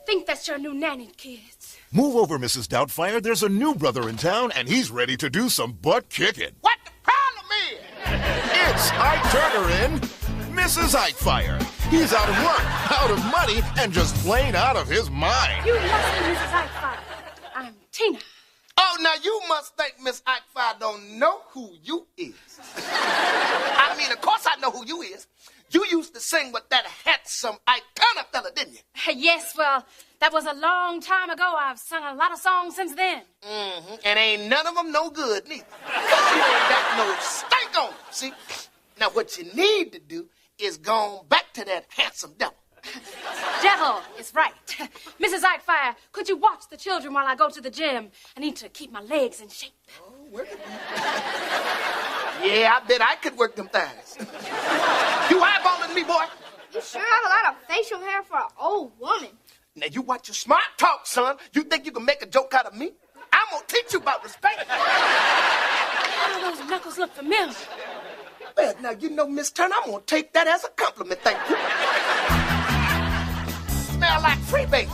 think that's your new nanny, kids. Move over, Mrs. Doubtfire. There's a new brother in town, and he's ready to do some butt kicking. What the problem is? It's Ike Turner in Mrs. Ikefire. He's out of work, out of money, and just plain out of his mind. You must be Mrs. Ikefire. I'm Tina. Oh, now you must think Miss Ikefire don't know who you is. I mean, of course I know who you is. You used to sing with that handsome Ike Turner fella, didn't you? Yes, well, that was a long time ago. I've sung a lot of songs since then. Mm-hmm. And ain't none of them no good, neither. You ain't got no stink on them, see? Now, what you need to do is go back to that handsome devil. Devil is right. Mrs. Ikefire, could you watch the children while I go to the gym? I need to keep my legs in shape. Oh, work it. Yeah, I bet I could work them thighs. You eyeballing me, boy? You sure have a lot of facial hair for an old woman. Now, you watch your smart talk, son. You think you can make a joke out of me? I'm gonna teach you about respect. How do those knuckles look familiar? Well, now, you know, Miss Turner, I'm gonna take that as a compliment, thank you. Smell like freebase.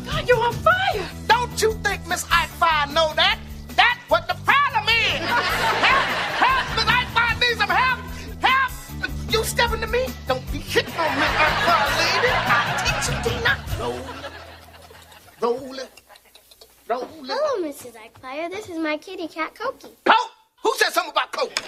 God, you're on fire. Don't you think Miss Ikefire know that? That's what the problem is. Help, Miss Ikefire needs some help. Help. You stepping to me? Don't be hitting on Miss Ikefire, lady. I'll teach you, Tina. Roll it. Hello, Mrs. Ikefire. This is my kitty cat, Cokie. Coke? Who said something about Coke?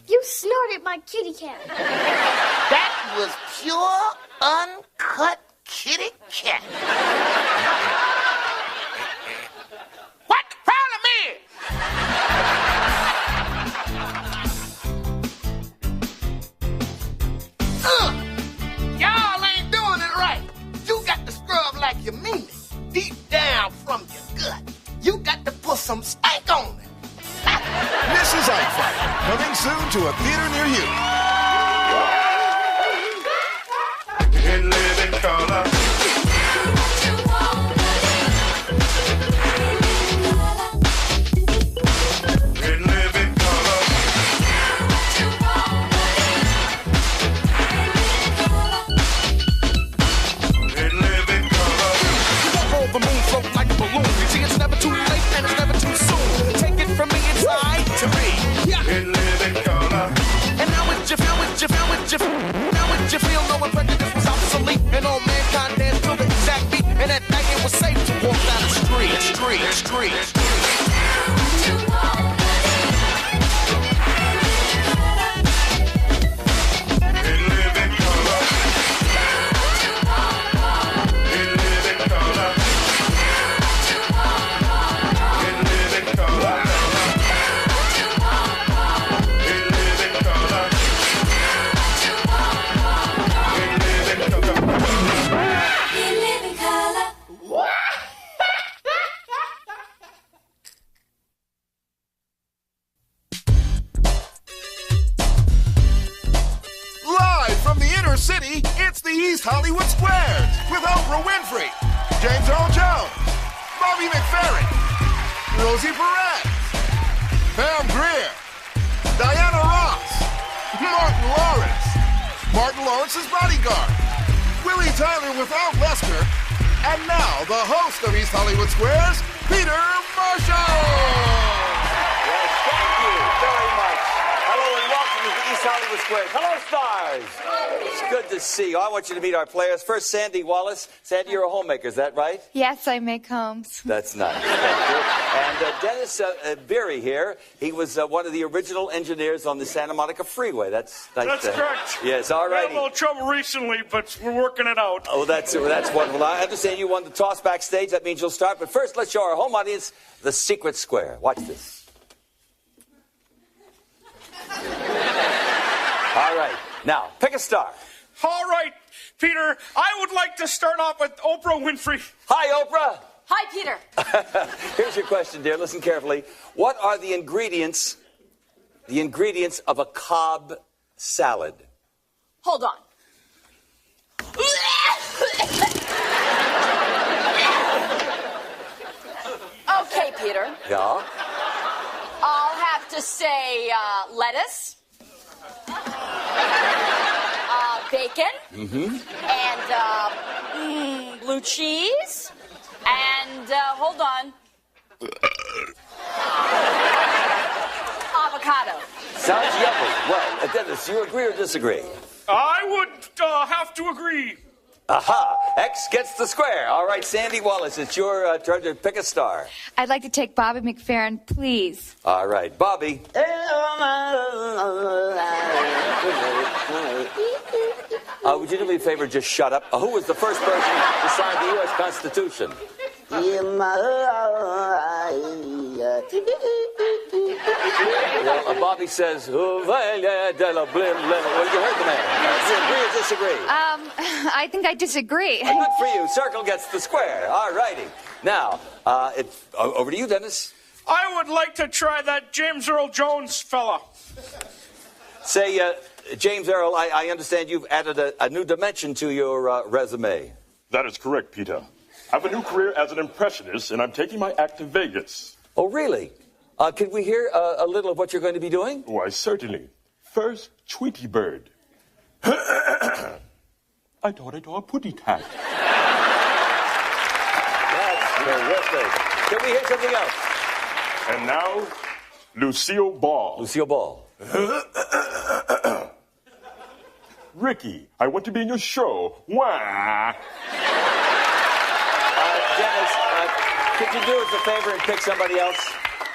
You snorted my kitty cat. That was pure, uncut kitty cat. What the problem is? Y'all ain't doing it right. You got to scrub like you mean it. Deep down from your gut. You got to put some stank on it. Mrs. Ikefire, coming soon to a theater near you. In living color. In living color. In living color. Hold the moon float like a balloon. You see, it's never too late and it's never too soon. Take it from me, it's I to me. In living color. And now would you feel, now would you feel no one prejudice was obsolete and all mankind danced to the exact beat. And at night it was safe to walk down the street. In living color. In living color. In living color. In living color. In living color. Live from the inner city, it's the East Hollywood Squares with Oprah Winfrey, James Earl Jones, Bobby McFerrin, Rosie Perez, Pam Grier, Diana Ross, Martin Lawrence's bodyguard, Willie Tyler without Lester, and now the host of East Hollywood Squares, Peter Marshall. Yes, thank you very much. Hello and welcome to the East Hollywood Squares. Hello, stars. It's good to see you. I want you to meet our players. First, Sandy Wallace. Sandy, you're a homemaker, is that right? Yes, I make homes. That's nice. Thank you. And Dennis Beery here. He was one of the original engineers on the Santa Monica Freeway. That's nice. That's correct. Yes, all right. Had a little trouble recently, but we're working it out. Oh, that's wonderful. I understand you won the toss backstage. That means you'll start. But first, let's show our home audience the secret square. Watch this. All right. Now, pick a star. All right, Peter, I would like to start off with Oprah Winfrey. Hi, Oprah. Hi, Peter. Here's your question, dear. Listen carefully. What are the ingredients of a Cobb salad? Hold on. Okay, Peter. Yeah? I'll have to say lettuce, chicken. And blue cheese. And hold on. Avocado. Sounds yummy. Well, Dennis, you agree or disagree? I would have to agree. Aha! X gets the square. All right, Sandy Wallace, it's your turn to pick a star. I'd like to take Bobby McFerrin, please. All right, Bobby. Would you do me a favor, just shut up? Who was the first person to sign the U.S. Constitution? Well, Bobby says, well, you heard the man. Do you agree or disagree? I think I disagree. Good for you. Circle gets the square. All righty. Now, over to you, Dennis. I would like to try that James Earl Jones fella. Say, James Earl, I understand you've added a new dimension to your resume. That is correct, Peter. I have a new career as an impressionist, and I'm taking my act to Vegas. Oh, really? Could we hear a little of what you're going to be doing? Why, certainly. First, Tweety Bird. I thought I saw a putty tat. That's terrific. Can we hear something else? And now, Lucille Ball. Lucille Ball. Ricky, I want to be in your show. Wah! Dennis, could you do us a favor and pick somebody else?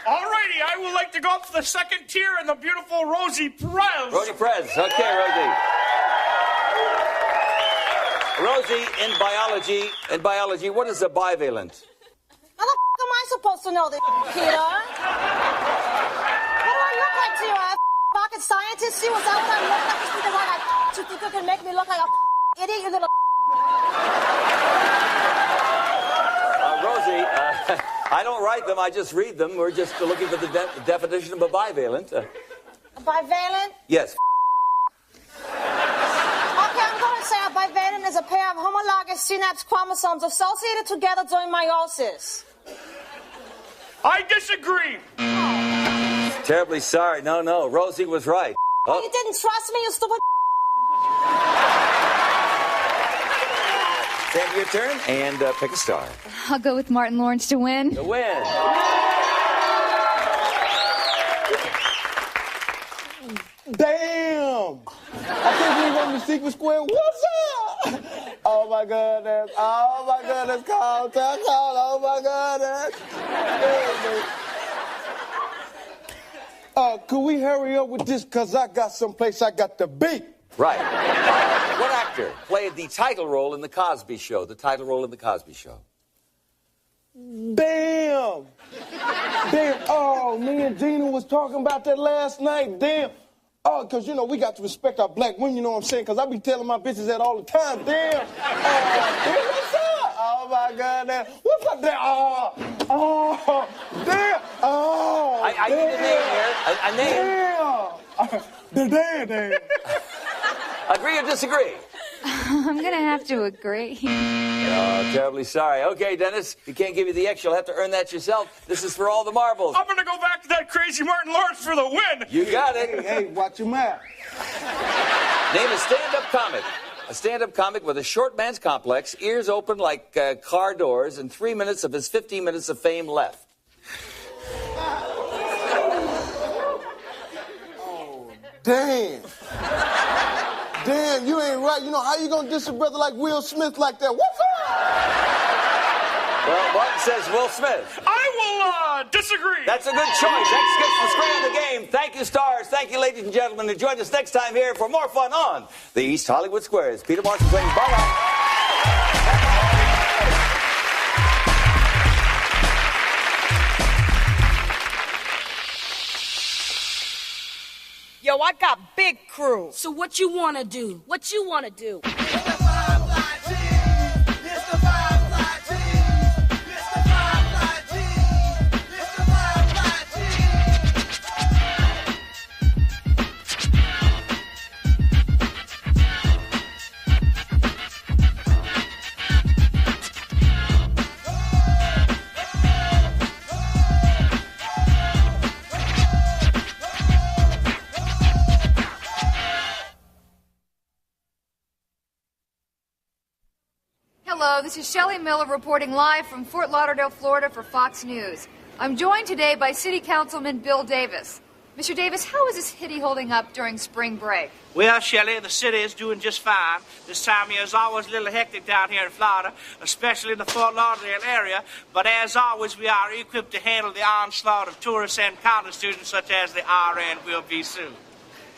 All righty, I would like to go up to the second tier and the beautiful Rosie Perez. Rosie Perez. Okay, Rosie. Rosie, in biology, what is a bivalent? How the f*** am I supposed to know this, Peter? What do I look like to you? A rocket scientist? You? Is that what I look like? Just because I got you think you can make me look like a idiot, you little Rosie, I don't write them, I just read them. We're just looking for the definition of a bivalent. A bivalent? Yes. Okay, I'm going to say a bivalent is a pair of homologous synapse chromosomes associated together during meiosis. I disagree. Terribly sorry. No, Rosie was right. Oh, you didn't trust me, you stupid. Sandy, your turn, and pick a star. I'll go with Martin Lawrence to win. To win. Damn! I think we won the secret square. What's up? Oh my goodness. Oh my goodness. Call. Oh my goodness. Could we hurry up with this? Because I got someplace I got to be. Right. What actor played the title role in The Cosby Show? The title role in The Cosby Show. Damn. Oh, me and Gina was talking about that last night. Damn. Oh, because, we got to respect our black women, you know what I'm saying? Because I be telling my bitches that all the time. Damn. What's up? Oh, my goodness. What's up there? Oh, damn. Oh, I need a name here. A name. Damn. Agree or disagree? I'm going to have to agree. Oh, terribly sorry. Okay, Dennis, we can't give you the X. You'll have to earn that yourself. This is for all the marbles. I'm going to go back to that crazy Martin Lawrence for the win. You got it. Hey, watch your mouth. Name a stand-up comic. A stand-up comic with a short man's complex, ears open like car doors, and 3 minutes of his 15 minutes of fame left. Damn. Damn, you ain't right. How you gonna diss a brother like Will Smith like that? What's up? Well, Martin says Will Smith. I will disagree. That's a good choice. X gets the square in the game. Thank you, stars. Thank you, ladies and gentlemen. And join us next time here for more fun on the East Hollywood Squares. Peter Martin saying bye-bye. Yo, I got big crew. So what you want to do? What you want to do? Hello, this is Shelley Miller reporting live from Fort Lauderdale, Florida for Fox News. I'm joined today by City Councilman Bill Davis. Mr. Davis, how is this hitty holding up during spring break? Well, Shelley, the city is doing just fine. This time of year is always a little hectic down here in Florida, especially in the Fort Lauderdale area. But as always, we are equipped to handle the onslaught of tourists and college students such as the RN will be soon.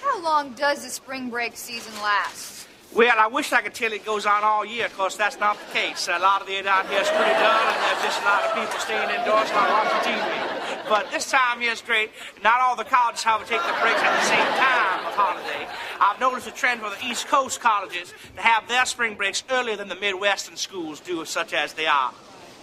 How long does the spring break season last? Well, I wish I could tell you it goes on all year. Of course, that's not the case. A lot of the air down here is pretty dull, and there's just a lot of people staying indoors not watching TV. But this time of year is great. Not all the colleges have to take their breaks at the same time of holiday. I've noticed a trend for the East Coast colleges to have their spring breaks earlier than the Midwestern schools do, such as they are.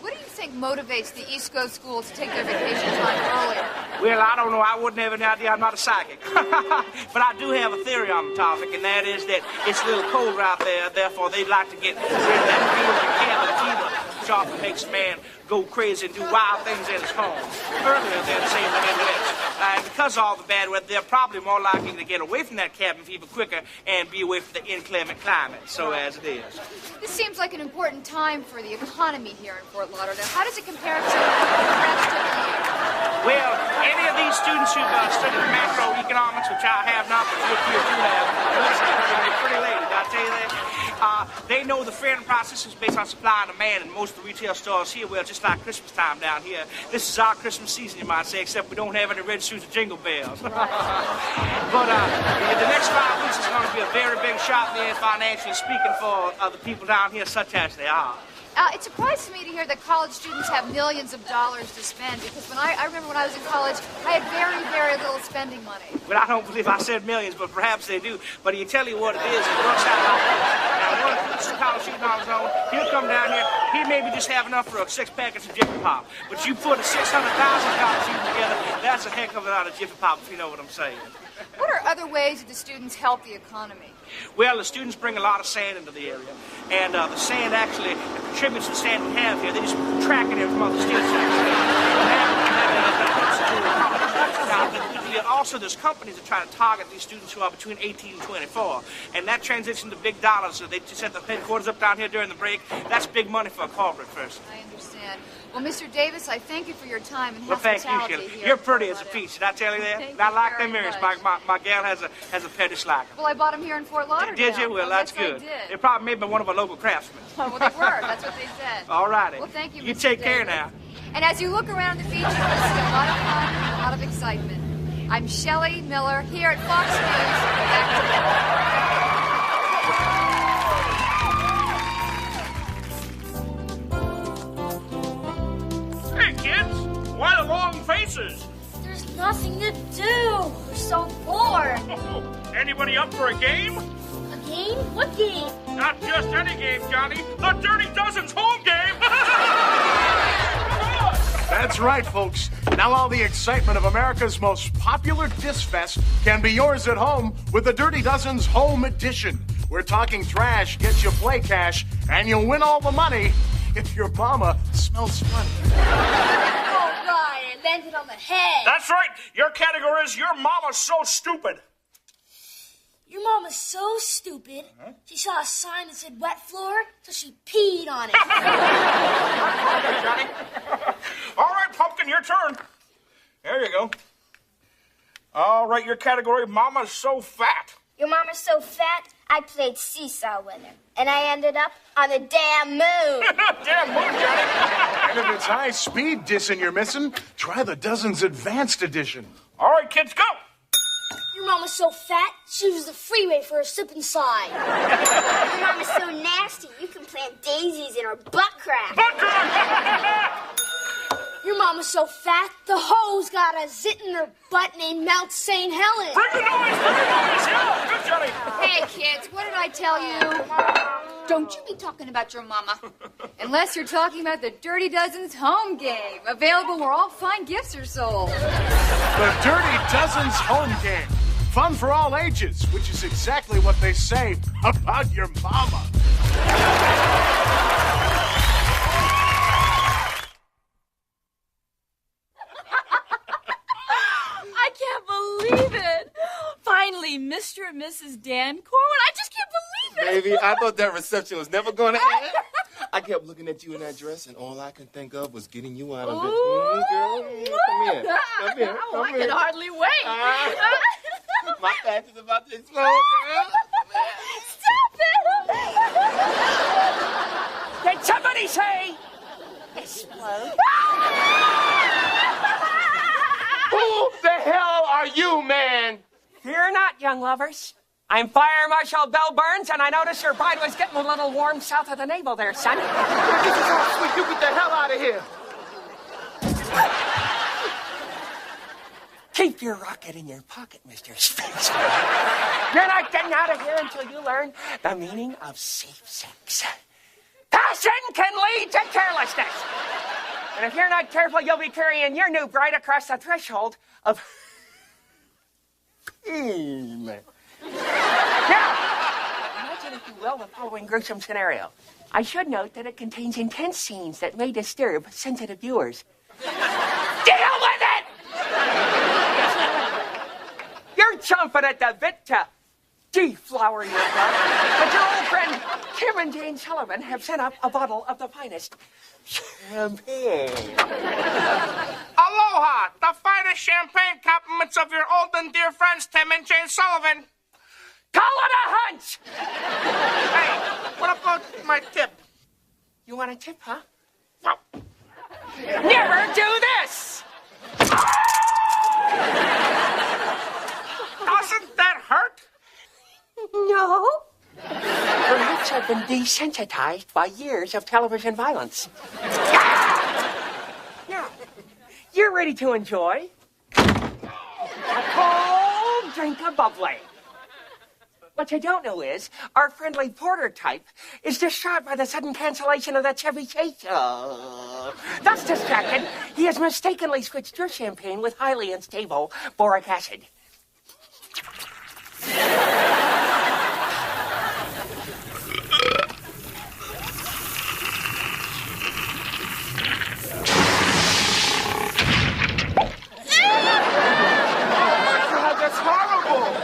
What do you think motivates the East Coast schools to take their vacation time earlier? Well, I don't know. I wouldn't have any idea. I'm not a psychic. But I do have a theory on the topic, and that is that it's a little colder out there, therefore they'd like to get rid of that feeling of fever, which often makes a man go crazy and do wild things at his home earlier than, say, the Midwest. And because of all the bad weather, they're probably more likely to get away from that cabin fever quicker and be away from the inclement climate, so as it is. This seems like an important time for the economy here in Fort Lauderdale. How does it compare to the rest of the year? Well, any of these students who've studied macroeconomics, which I have not, but you do have, it's pretty late, did I tell you that? They know the fair process is based on supply and demand, and most of the retail stores here, well, just like Christmas time down here, this is our Christmas season, you might say, except we don't have any red shoes or jingle bells. But the next 5 weeks is going to be a very big shot in the end, financially speaking, for the people down here, such as they are. It surprises me to hear that college students have millions of dollars to spend, because I remember when I was in college, I had very, very little spending money. Well, I don't believe I said millions, but perhaps they do. But he'll tell you what it is. It works out like that. Now, one college student on his own, he'll come down here, he maybe just have enough for a 6 packets of Jiffy Pop. But you put a 600,000 college student together, that's a heck of a lot of Jiffy Pop, if you know what I'm saying. What are other ways that the students help the economy? Well, the students bring a lot of sand into the area, and the sand actually contributes to the sand we have here. They just track it in from other states. Also, there's companies that try to target these students who are between 18 and 24, and that transition to big dollars. So they just set the headquarters up down here during the break. That's big money for a corporate person. I understand. Well, Mr. Davis, I thank you for your time and hospitality. Well, thank you, here. You're pretty as a peach. Did I tell you that? Thank I you like very them earrings. much. My gal has a petty slacker. Well, I bought them here in Fort Lauderdale. Did you? Well, that's yes, good. I did. They're probably made by one of our local craftsmen. Oh, well, they were. That's what they said. All righty. Well, thank you, You Mr. take Davis. care now. And as you look around the beach, you're going to see a lot of fun and a lot of excitement. I'm Shelley Miller here at Fox News. Hey, kids! Why the long faces? There's nothing to do. We're so bored. Anybody up for a game? A game? What game? Not just any game, Johnny. The Dirty Dozen's home game! That's right, folks. Now all the excitement of America's most popular Diss Fest can be yours at home with the Dirty Dozen's Home Edition. We're talking trash, gets you play cash, and you'll win all the money if your mama smells funny. Oh, right, and landed on the head. That's right. Your category is Your Mama's So Stupid. Your mom is so stupid, she saw a sign that said wet floor, so she peed on it. Okay, Johnny. All right, Pumpkin, your turn. There you go. All right, your category, Mama's So Fat. Your mom is so fat, I played seesaw with her, and I ended up on the damn moon. Damn moon, Johnny. And if it's high speed dissing you're missing, try the Dozen's Advanced Edition. All right, kids, go. Your mom is so fat, she uses the freeway for a slip and slide. Your mom is so nasty, you can plant daisies in her butt crack. Butt crack! Your mom is so fat, the hoe's got a zit in her butt named Mount St. Helens. Bring the noise! Bring the noise! Yeah, good, Johnny. Hey, kids, what did I tell you? Don't you be talking about your mama. Unless you're talking about the Dirty Dozen's home game, available where all fine gifts are sold. The Dirty Dozen's Home Game. Fun for all ages, which is exactly what they say about your mama. I can't believe it. Finally, Mr. and Mrs. Dan Corwin. I just can't believe it. Baby, I thought that reception was never going to end. I kept looking at you in that dress, and all I could think of was getting you out of it. Ooh. Girl, come here. Come here. Oh, I can hardly wait. My patch is about to explode, girl. Stop it! Did somebody say explode? Who the hell are you, man? Fear not, young lovers. I'm Fire Marshal Bell Burns, and I noticed your bride was getting a little warm south of the navel there, son. This is all sweet. You get the hell out of here. Keep your rocket in your pocket, Mr. Spencer. You're not getting out of here until you learn the meaning of safe sex. Passion can lead to carelessness. And if you're not careful, you'll be carrying your new bride across the threshold of pain. Now, imagine, if you will, the following gruesome scenario. I should note that it contains intense scenes that may disturb sensitive viewers. Deal with it! You're chomping at the bit to deflower your love, but your old friend Kim and Jane Sullivan have sent up a bottle of the finest champagne. Aloha! The finest champagne compliments of your old and dear friends, Tim and Jane Sullivan. Call it a hunch! Hey, what about my tip? You want a tip, huh? No. Never do this! Doesn't that hurt? No. Perhaps I've been desensitized by years of television violence. Now, you're ready to enjoy a cold drink of bubbly. What you don't know is, our friendly porter type is distraught by the sudden cancellation of the Chevy Chase show. Thus distracted, he has mistakenly switched your champagne with highly unstable boric acid. God, that's horrible.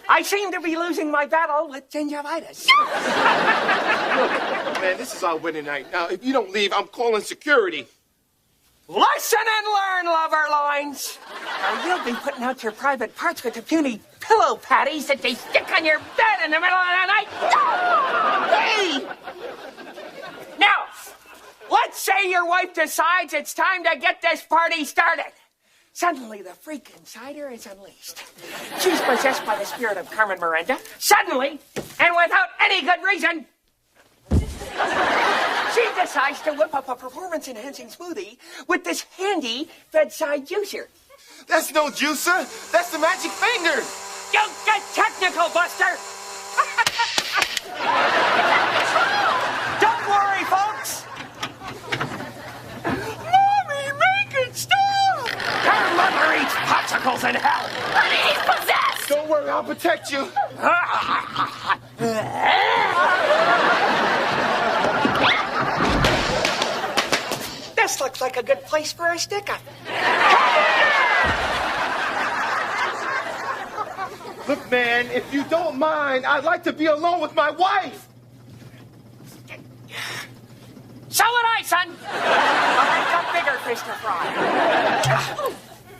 I seem to be losing my battle with gingivitis. Look, man, this is our wedding night. Now, if you don't leave, I'm calling security. Listen and learn, lover loins. Or you'll be putting out your private parts with the puny pillow patties that they stick on your bed in the middle of the night. Hey! Now, let's say your wife decides it's time to get this party started. Suddenly, the freak inside her is unleashed. She's possessed by the spirit of Carmen Miranda. Suddenly, and without any good reason, she decides to whip up a performance-enhancing smoothie with this handy bedside juicer. That's no juicer. That's the magic finger. You get technical, Buster. Don't worry, folks. Mommy, make it stop. Her mother eats popsicles in hell. Honey, he's possessed. Don't worry, I'll protect you. This looks like a good place for a stick-up. Look, man, if you don't mind, I'd like to be alone with my wife. So would I, son. But I've got bigger fish to fry.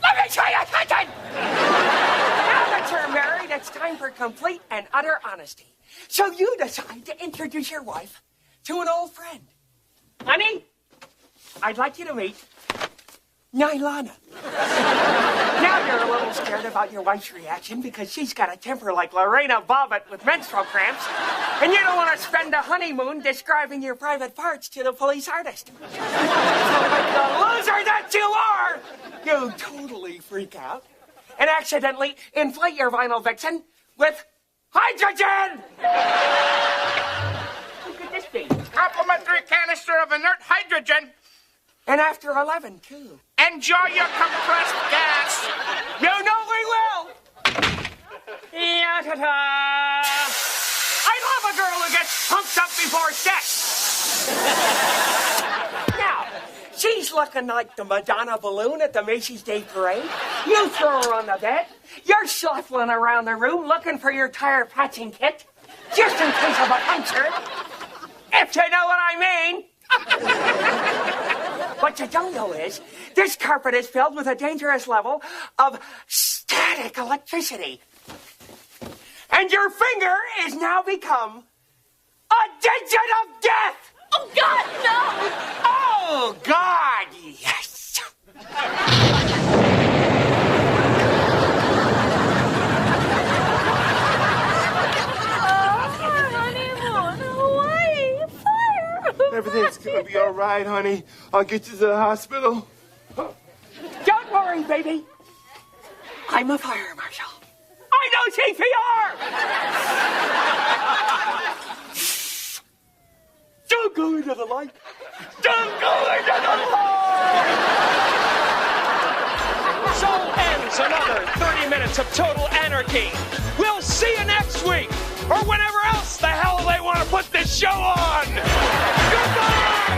Let me show you something. Now that you're married, it's time for complete and utter honesty. So you decide to introduce your wife to an old friend. Honey, I'd like you to meet Nylana. Now you're a little scared about your wife's reaction because she's got a temper like Lorena Bobbitt with menstrual cramps, and you don't want to spend a honeymoon describing your private parts to the police artist. So like the loser that you are, you totally freak out and accidentally inflate your vinyl vixen with hydrogen! Who could this be? Complimentary canister of inert hydrogen. And after 11, too. Enjoy your compressed gas. You know we will. Ya-ta-ta. I love a girl who gets pumped up before sex. Now, She's looking like the Madonna balloon at the Macy's Day Parade. You throw her on the bed. You're shuffling around the room looking for your tire patching kit, just in case of a puncture. If you know what I mean. What you don't know is, this carpet is filled with a dangerous level of static electricity. And your finger is now become a digit of death! Oh, God, no! Oh, God, yes! Honeymoon, Hawaii, fire! Everything's gonna be all right, honey. I'll get you to the hospital. Don't worry, baby. I'm a fire marshal. I know CPR! Don't go into the light. Don't go into the light! So ends another 30 minutes of total anarchy. We'll see you next week, or whenever else the hell they want to put this show on. Goodbye!